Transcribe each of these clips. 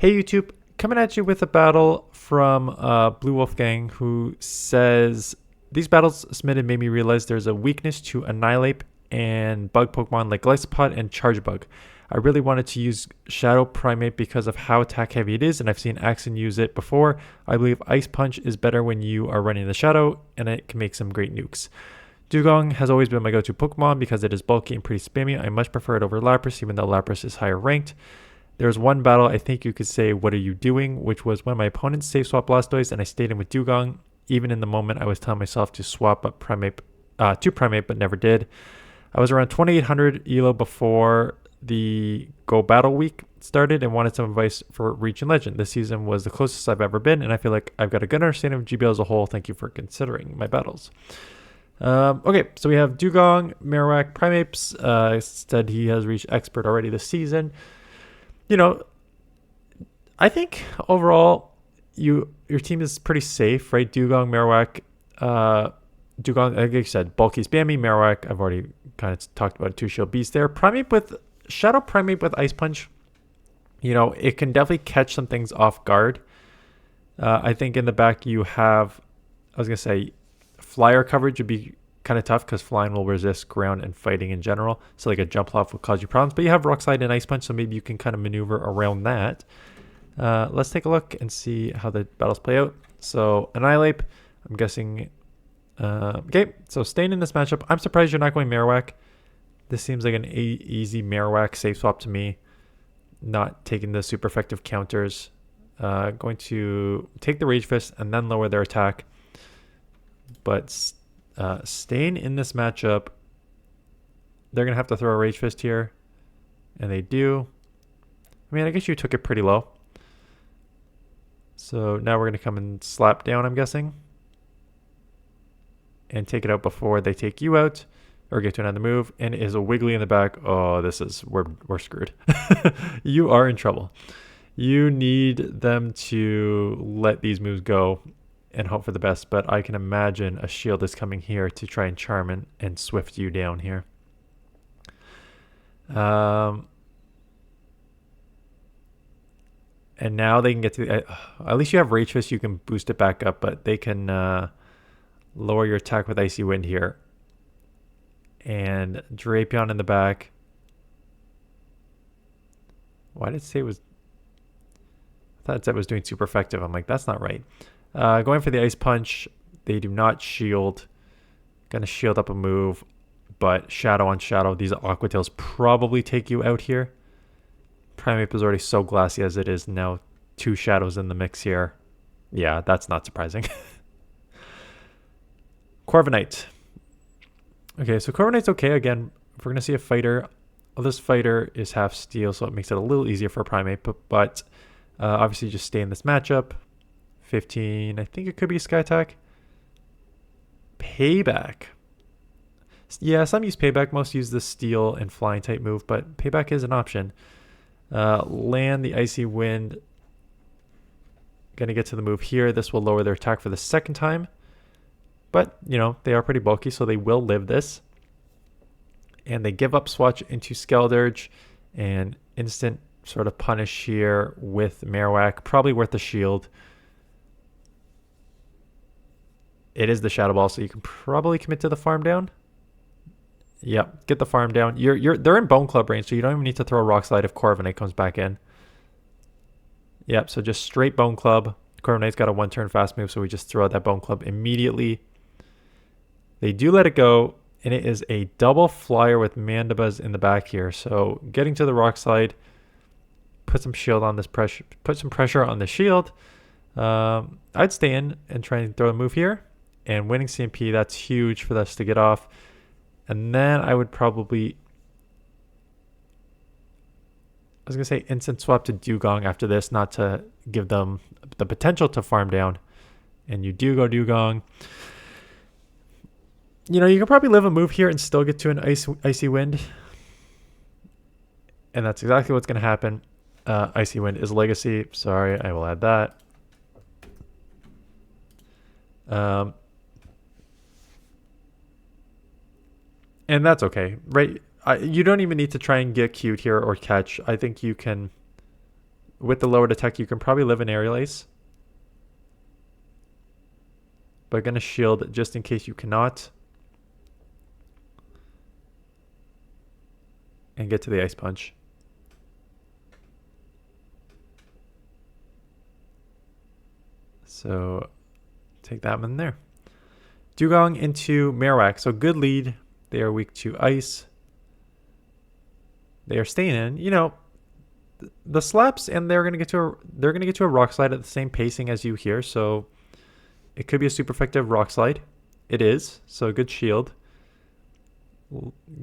Hey YouTube, coming at you with a battle from Blue Wolf Gang, who says these battles submitted made me realize there's a weakness to Annihilate and bug Pokemon like Glycopod and Charge Bug. I really wanted to use Shadow Primeape because of how attack heavy it is, and I've seen Axon use it before. I believe Ice Punch is better when you are running the Shadow, and it can make some great nukes. Dewgong has always been my go-to Pokemon because it is bulky and pretty spammy. I much prefer it over Lapras, even though Lapras is higher ranked. There was one battle I think you could say, "What are you doing?" which was when my opponents safe swap Blastoise and I stayed in with Dewgong. Even in the moment, I was telling myself to swap up to Primeape, but never did. I was around 2800 ELO before the Go Battle Week started and wanted some advice for Reach and Legend. This season was the closest I've ever been, and I feel like I've got a good understanding of GBL as a whole. Thank you for considering my battles. Okay, so we have Dewgong, Marowak, Primeapes. Said he has reached Expert already this season. You know, I think overall your team is pretty safe, right? Dewgong, Marowak, Dewgong, like I said, bulky, spammy. Marowak, I've already kind of talked about Two Shield Beast there. Primeape with Shadow Primeape with Ice Punch, it can definitely catch some things off guard. I think in the back you have, I was gonna say, flyer coverage would be kind of tough because flying will resist ground and fighting in general. So like a jump off will cause you problems. But you have Rock Slide and Ice Punch, so maybe you can kind of maneuver around that. Let's take a look and see how the battles play out. So Annihilate, I'm guessing. Okay, so staying in this matchup, I'm surprised you're not going Marowak. This seems like an easy Marowak safe swap to me. Not taking the super effective counters. Going to take the Rage Fist and then lower their attack. But staying in this matchup, they're going to have to throw a Rage Fist here. And they do. I mean, I guess you took it pretty low. So now we're going to come and slap down, I'm guessing. And take it out before they take you out. Or get to another move. And it is a Wiggly in the back. Oh, we're screwed. You are in trouble. You need them to let these moves go and hope for the best, but I can imagine a shield is coming here to try and charm and swift you down here. And now they can get to the, at least you have Rage Fist, you can boost it back up, but they can lower your attack with Icy Wind here. And Drapion in the back. Why did it say it was, I thought it said it was doing super effective. I'm like, that's not right. Going for the Ice Punch, they do not shield. Gonna shield up a move, but Shadow on Shadow, these Aqua Tails probably take you out here. Primeape is already so glassy as it is now. Two Shadows in the mix here. Yeah, that's not surprising. Corviknight. Okay, so Corviknight's okay. Again, if we're gonna see a fighter, this fighter is half steel, so it makes it a little easier for Primeape, but obviously just stay in this matchup. 15, I think it could be Sky Attack. Payback. Yeah, some use Payback. Most use the Steel and Flying type move, but Payback is an option. Land the Icy Wind. Gonna get to the move here. This will lower their attack for the second time. But, they are pretty bulky, so they will live this. And they give up Swatch into Skeldurge and instant sort of punish here with Marowak. Probably worth the shield. It is the Shadow Ball, so you can probably commit to the farm down. Yep, get the farm down. They're in Bone Club range, so you don't even need to throw a Rock Slide if Corviknight comes back in. Yep, so just straight Bone Club. Corviknight's got a one-turn fast move, so we just throw out that Bone Club immediately. They do let it go, and it is a double flyer with Mandibuzz in the back here. So getting to the Rock Slide, put some shield on this pressure, put some pressure on the shield. I'd stay in and try and throw a move here. And winning CMP, that's huge for us to get off. And then I would probably, I was going to say instant swap to Dewgong after this, not to give them the potential to farm down. And you do go Dewgong. You can probably live a move here and still get to an Icy Wind. And that's exactly what's going to happen. Icy Wind is Legacy. Sorry, I will add that. And that's okay, right? You don't even need to try and get cute here or catch. I think you can with the lowered attack, you can probably live in Aerial Ace. But going to shield just in case you cannot. And get to the Ice Punch. So take that one there. Dewgong into Marowak. So good lead. They are weak to Ice. They are staying in. You know, the slaps, and they're gonna get to a Rock Slide at the same pacing as you here. So it could be a super effective Rock Slide. It is. So good shield.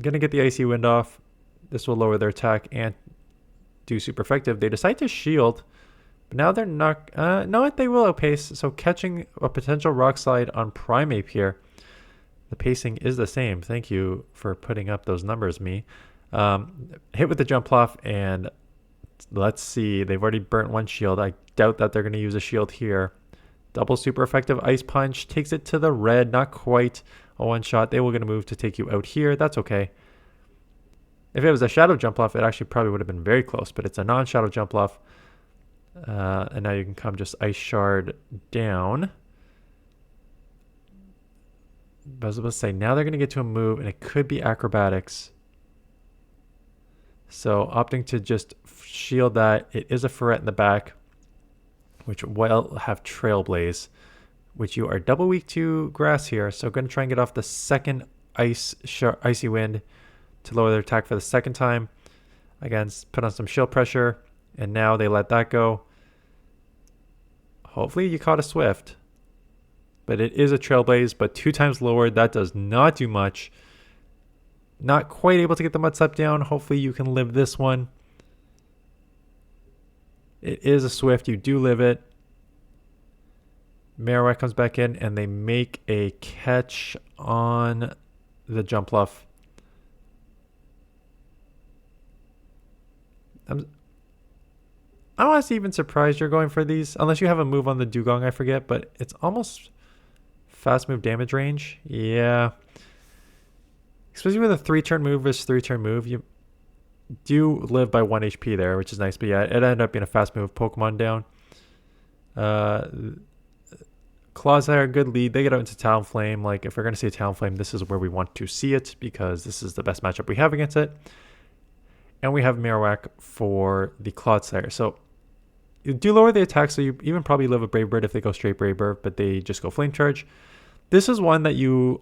Gonna get the Icy Wind off. This will lower their attack and do super effective. They decide to shield. But now they're not... no, they will outpace. So catching a potential Rock Slide on Primeape here. The pacing is the same. Thank you for putting up those numbers, me. Hit with the Jump Off, and let's see. They've already burnt one shield. I doubt that they're going to use a shield here. Double super effective Ice Punch. Takes it to the red. Not quite a one-shot. They were going to move to take you out here. That's okay. If it was a Shadow Jump Off, it actually probably would have been very close. But it's a non-Shadow Jump Off. And now you can come just Ice Shard down. But I was about to say, now they're going to get to a move, and it could be Acrobatics. So opting to just shield that. It is a Ferret in the back, which will have Trailblaze, which you are double weak to Grass here. So going to try and get off the second Icy Wind to lower their attack for the second time. Again, put on some shield pressure, and now they let that go. Hopefully you caught a Swift. But it is a Trailblaze, but 2 times lowered. That does not do much. Not quite able to get the Mud Slap down. Hopefully you can live this one. It is a Swift. You do live it. Marowak comes back in, and they make a catch on the Jump Luff. I'm honestly even surprised you're going for these. Unless you have a move on the Dewgong, I forget. But it's almost fast move damage range. Yeah. Especially with a 3-turn move versus 3-turn move. You do live by 1 HP there, which is nice. But yeah, it ended up being a fast move Pokemon down. Claws are a good lead. They get out into Talonflame. Like, if we're going to see a Talonflame, this is where we want to see it, because this is the best matchup we have against it. And we have Marowak for the Clodsire. So you do lower the attack, so you even probably live a Brave Bird if they go straight Brave Bird, but they just go Flame Charge. This is one that you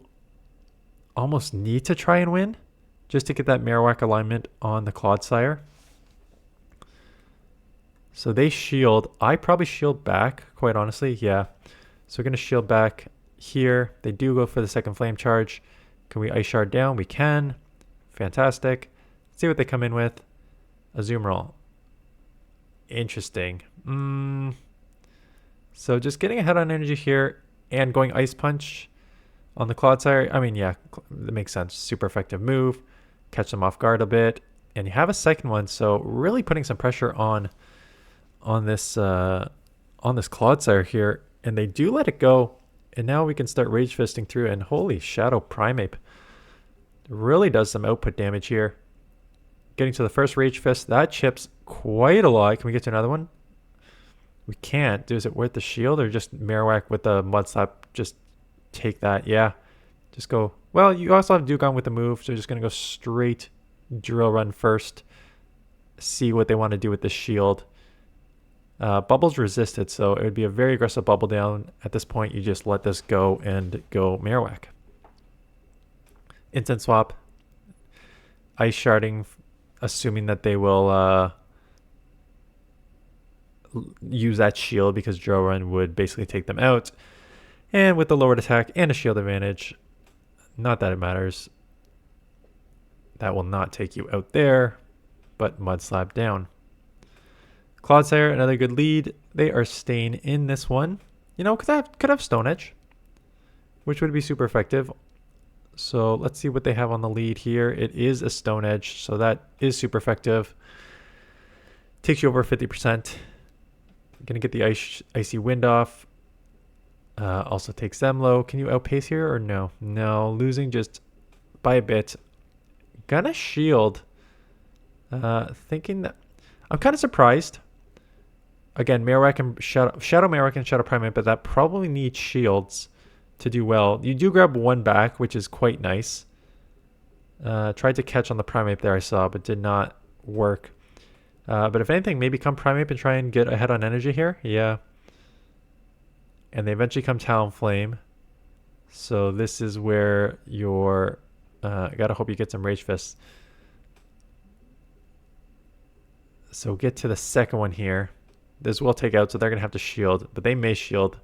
almost need to try and win just to get that Marowak alignment on the Clodsire. So they shield. I probably shield back, quite honestly. Yeah. So we're going to shield back here. They do go for the second Flame Charge. Can we Ice Shard down? We can. Fantastic. Let's see what they come in with. Azumarill. Interesting. So just getting ahead on energy here and going Ice Punch on the Clodsire. I mean, yeah, that makes sense. Super effective move. Catch them off guard a bit. And you have a second one, so really putting some pressure on this Clodsire here. And they do let it go. And now we can start Rage Fisting through. And holy Shadow Primeape. Really does some output damage here. Getting to the first Rage Fist. That chips quite a lot. Can we get to another one? We can't. Is it worth the shield or just Marowak with the Mud Slap? Just take that. Yeah. Just go. Well, you also have Dewgong with the move. So just going to go straight Drill Run first. See what they want to do with the shield. Bubble's resisted, so it would be a very aggressive bubble down. At this point, you just let this go and go Marowak. Instant swap. Ice Sharding, assuming that they will use that shield because Drill Run would basically take them out. And with the lowered attack and a shield advantage, not that it matters. That will not take you out there, but Mud Slap down. Clodsire, another good lead. They are staying in this one. You know, could have Stone Edge, which would be super effective. So let's see what they have on the lead here. It is a Stone Edge, so that is super effective. Takes you over 50%. Gonna get the Icy Wind off. Also takes them low. Can you outpace here or no? No, losing just by a bit. Gonna shield. Thinking that I'm kind of surprised Again, Marowak and Shadow Marowak and Shadow Primeape, but that probably needs shields to do well. You do grab one back, which is quite nice. Tried to catch on the Primeape there I saw, but did not work. But if anything, maybe come Primeape and try and get ahead on energy here. Yeah. And they eventually come Talonflame. So this is where your... I gotta hope you get some Rage Fists. So get to the second one here. This will take out, so they're going to have to shield. But they may shield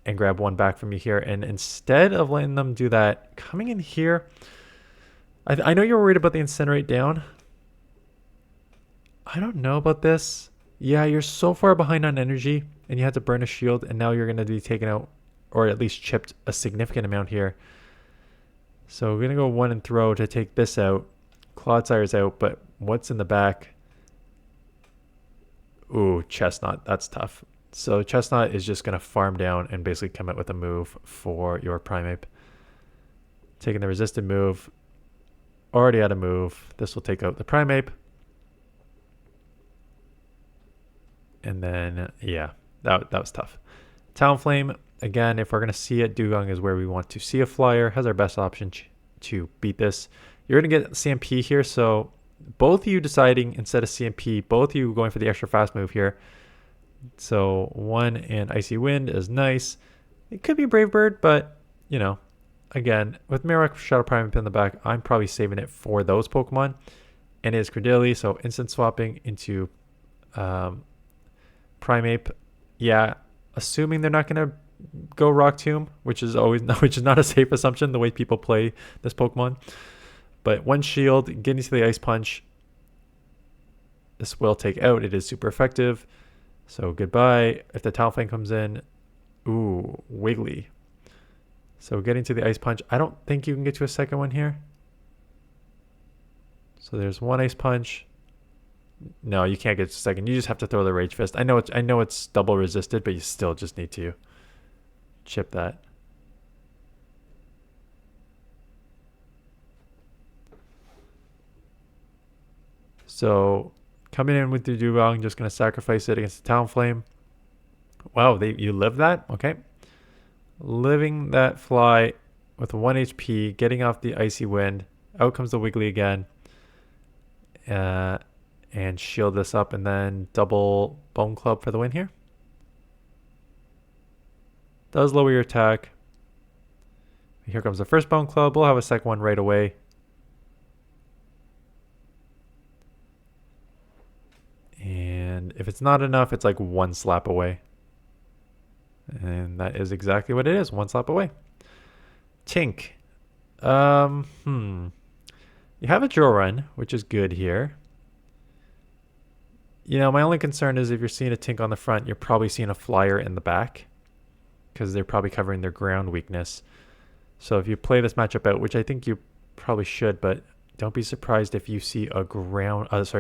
and grab one back from you here. And instead of letting them do that, coming in here... I know you're worried about the Incinerate down. I don't know about this. Yeah, you're so far behind on energy, and you had to burn a shield, and now you're going to be taken out, or at least chipped a significant amount here. So we're going to go one and throw to take this out. Clodsire's out, but what's in the back? Ooh, Chestnut. That's tough. So Chestnut is just going to farm down and basically come out with a move for your Primeape. Taking the resisted move. Already out of move. This will take out the Primeape. And then, yeah, that was tough. Talonflame, again, if we're going to see it, Dewgong is where we want to see a flyer. Has our best option to beat this. You're going to get CMP here, so both of you deciding instead of CMP, both of you going for the extra fast move here. So 1 and Icy Wind is nice. It could be Brave Bird, but, you know, again, with Marowak Shadow Primeape in the back, I'm probably saving it for those Pokemon. And it is Credilli, so instant swapping into Primeape. Yeah, assuming they're not going to go Rock Tomb, which is not a safe assumption the way people play this Pokemon. But one shield, getting to the Ice Punch. This will take out. It is super effective. So goodbye. If the Talonflame comes in, ooh, Wiggly. So getting to the Ice Punch. I don't think you can get to a second one here. So there's one Ice Punch. No, you can't get to a second. You just have to throw the Rage Fist. I know it's double resisted, but you still just need to chip that. So coming in with the Dewgong, just going to sacrifice it against the Talonflame. Wow, you live that? Okay. Living that fly with 1 HP, getting off the Icy Wind. Out comes the Wiggly again. And shield this up, and then double Bone Club for the win here. Does lower your attack. Here comes the first Bone Club. We'll have a second one right away. And if it's not enough, it's like one slap away. And that is exactly what it is. One slap away. Tink. You have a drill run, which is good here. You know, my only concern is if you're seeing a Tink on the front, you're probably seeing a flyer in the back, because they're probably covering their ground weakness. So if you play this matchup out, which I think you probably should, but don't be surprised if you see a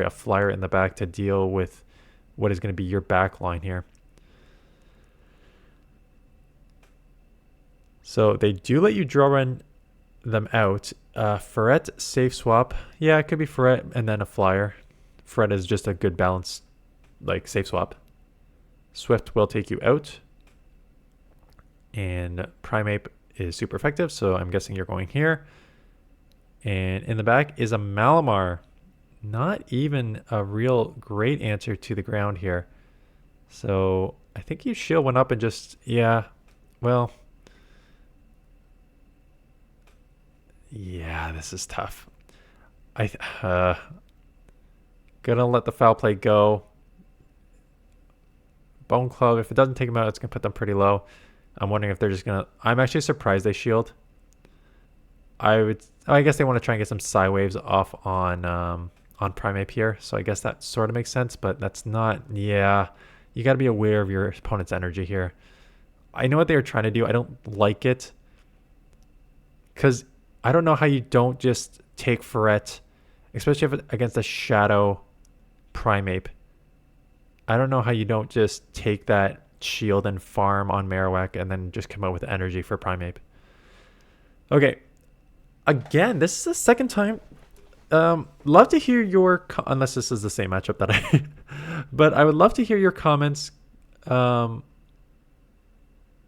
flyer in the back to deal with what is going to be your back line here. So they do let you draw run them out. Ferret, safe swap. Yeah, it could be Ferret and then a flyer. Ferret is just a good balance, like safe swap. Swift will take you out. And Primeape is super effective, so I'm guessing you're going here. And in the back is a Malamar. Not even a real great answer to the ground here. So I think you shield one up and just, yeah, well. Yeah, this is tough. Gonna let the foul play go. Bone Club, if it doesn't take them out, it's gonna put them pretty low. I'm wondering if they're just gonna... I'm actually surprised they shield. I guess they want to try and get some Psy Waves off on Primeape here, so I guess that sort of makes sense, but that's not... Yeah, you got to be aware of your opponent's energy here. I know what they were trying to do. I don't like it, because I don't know how you don't just take Ferret, especially if it's against a Shadow Primeape. I don't know how you don't just take that shield and farm on Marowak and then just come out with energy for Primeape. Okay. Again, this is the second time. Love to hear your... unless this is the same matchup that I But I would love to hear your comments.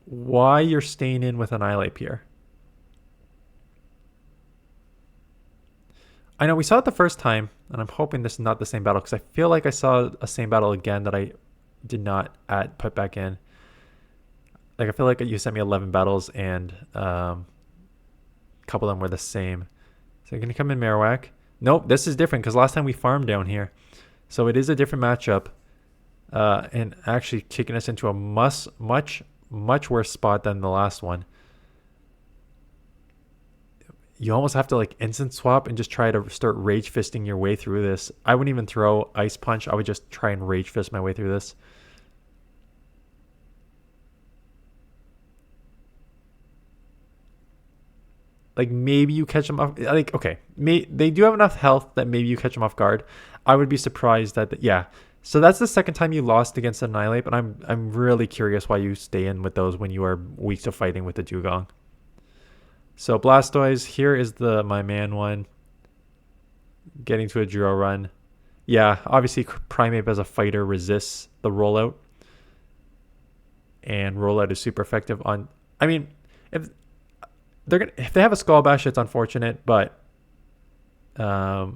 Why you're staying in with Annihilate here. I know we saw it the first time, and I'm hoping this is not the same battle, because I feel like I saw a same battle again that I did not put back in. Like, I feel like you sent me 11 battles, and a couple of them were the same. So you're going to come in Marowak. Nope, this is different, because last time we farmed down here. So it is a different matchup, and actually kicking us into a much worse spot than the last one. You almost have to like instant swap and just try to start rage fisting your way through this. I wouldn't even throw Ice Punch. I would just try and rage fist my way through this. Like, maybe you catch them off. Like, okay, they do have enough health that maybe you catch them off guard. I would be surprised that yeah. So that's the second time you lost against Annihilate, but I'm really curious why you stay in with those when you are weak to fighting with the Dewgong. So Blastoise, here is my man one. Getting to a Duro run. Yeah, obviously Primeape as a fighter resists the rollout. And rollout is super effective on... I mean, if they have a Skull Bash, it's unfortunate, but... yeah,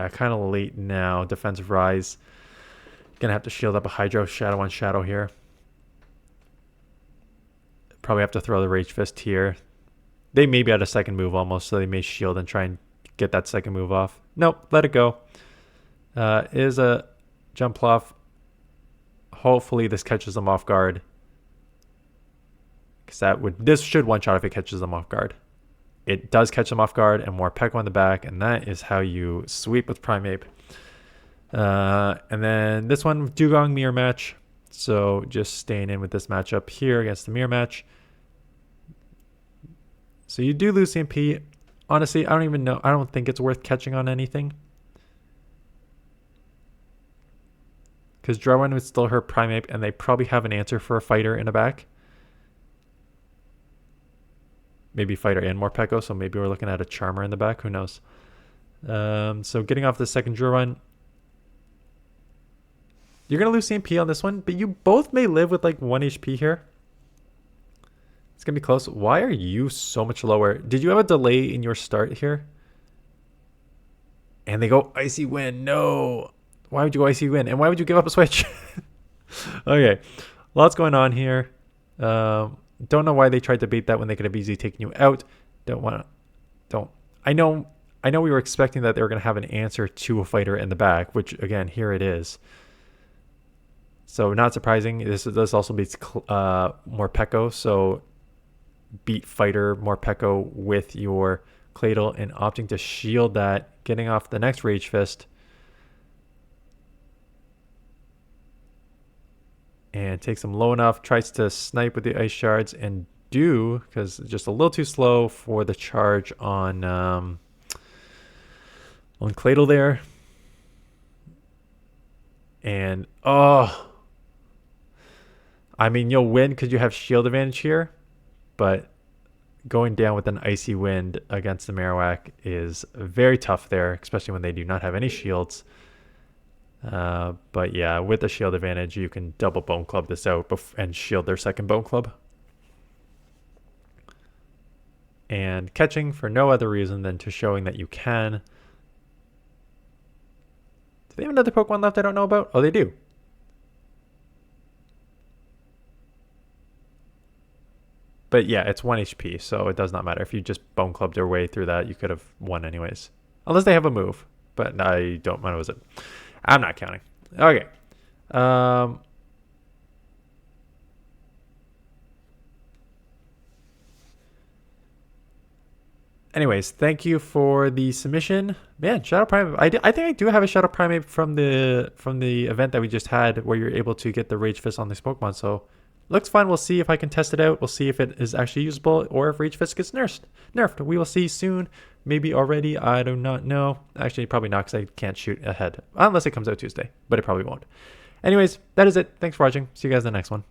kind of late now. Defensive Rise. Gonna have to shield up a Hydro Shadow on Shadow here. Probably have to throw the Rage Fist here. They may be at a second move almost, so they may shield and try and get that second move off. Nope, let it go. Is a jump off. Hopefully this catches them off guard. Because this should one shot if it catches them off guard. It does catch them off guard, and more Peko on the back, and that is how you sweep with Primeape. And then this one, Dewgong mirror match. So just staying in with this matchup here against the mirror match. So you do lose CMP. Honestly, I don't even know. I don't think it's worth catching on anything. Because Drawin would still hurt Primeape, and they probably have an answer for a fighter in the back. Maybe fighter and more Peko, so maybe we're looking at a Charmer in the back. Who knows? So getting off the second Drawin. You're going to lose CMP on this one, but you both may live with like 1 HP here. It's going to be close. Why are you so much lower? Did you have a delay in your start here? And they go Icy Wind. No. Why would you go Icy Wind? And why would you give up a switch? Okay. Lots going on here. Don't know why they tried to bait that when they could have easily taken you out. I know we were expecting that they were going to have an answer to a fighter in the back, which again, here it is. So not surprising. This also beats more Peko. So beat fighter more Peko with your Claydol and opting to shield that, getting off the next Rage Fist. And takes them low enough, tries to snipe with the Ice Shards and because just a little too slow for the charge on Claydol there. And I mean, you'll win because you have shield advantage here, but going down with an Icy Wind against the Marowak is very tough there, especially when they do not have any shields. But yeah, with the shield advantage, you can double Bone Club this out and shield their second Bone Club. And catching for no other reason than to showing that you can. Do they have another Pokemon left I don't know about? Oh, they do. But yeah, it's 1 HP, so it does not matter. If you just Bone Clubbed your way through that, you could have won anyways. Unless they have a move. But I don't know, was it? I'm not counting. Okay. Anyways, thank you for the submission. Man, Shadow Prime. I think I do have a Shadow Primeape from the event that we just had where you're able to get the Rage Fist on this Pokemon. So looks fun. We'll see if I can test it out. We'll see if it is actually usable or if Rage Fist gets nerfed. We will see soon. Maybe already. I do not know. Actually, probably not because I can't shoot ahead. Unless it comes out Tuesday. But it probably won't. Anyways, that is it. Thanks for watching. See you guys in the next one.